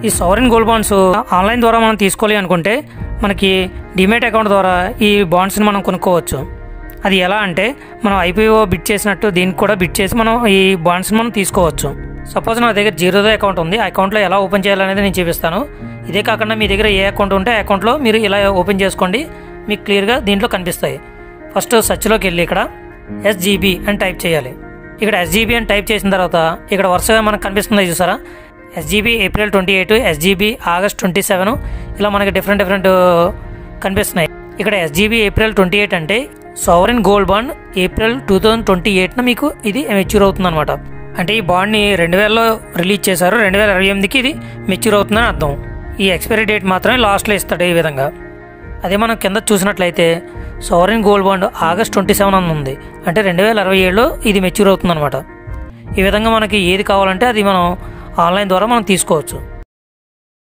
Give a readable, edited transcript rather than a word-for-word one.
ఈ sovereign gold bonds online ద్వారా మనం తీసుకోవాలి అనుకుంటే మనకి డిమాట్ అకౌంట్ ద్వారా ఈ బాండ్స్ని మనం కొనుక్కోవచ్చు. అది ఎలా అంటే మనం ఐపీఓ బిడ్ చేసినట్టు దీనికి కూడా బిడ్ చేసి మనం ఈ బాండ్స్ని మనం తీసుకోవచ్చు. సపోజ్ నా దగ్గర జీరోదా అకౌంట్ ఉంది, ఆ అకౌంట్లో ఎలా ఓపెన్ చేయాలనేది నేను చూపిస్తాను. ఇదే కాకుండా మీ దగ్గర ఏ అకౌంట్ ఉంటే ఆ అకౌంట్లో మీరు ఇలా ఓపెన్ చేసుకోండి, మీకు క్లియర్గా దీంట్లో కనిపిస్తాయి. ఫస్ట్ సర్చ్లోకి వెళ్ళి ఇక్కడ SGB అని టైప్ చేయాలి. ఇక్కడ SGB అని టైప్ చేసిన తర్వాత ఇక్కడ వరుసగా మనకు కనిపిస్తుంది చూసారా, SGB April 28, SGB August 27, ఇలా మనకి డిఫరెంట్ కనిపిస్తున్నాయి. ఇక్కడ SGB April 28 అంటే సావరిన్ గోల్డ్ బాండ్ April 2028 మీకు ఇది మెచ్యూర్ అవుతుంది అనమాట. అంటే ఈ బాండ్ని 2000లో రిలీజ్ చేశారు, 2028కి ఇది మెచ్యూర్ అవుతుందని అర్థం. ఈ ఎక్స్పైరీ డేట్ మాత్రమే లాస్ట్లో ఇస్తాడు ఈ విధంగా. అదే మనం కింద చూసినట్లయితే సావరిన్ గోల్డ్ బాండ్ August 27 అని ఉంది, అంటే 2027లో ఇది మెచ్యూర్ అవుతుంది అనమాట. ఈ విధంగా మనకి ఏది కావాలంటే అది మనం ఆన్లైన్ ద్వారా మనం తీసుకోవచ్చు.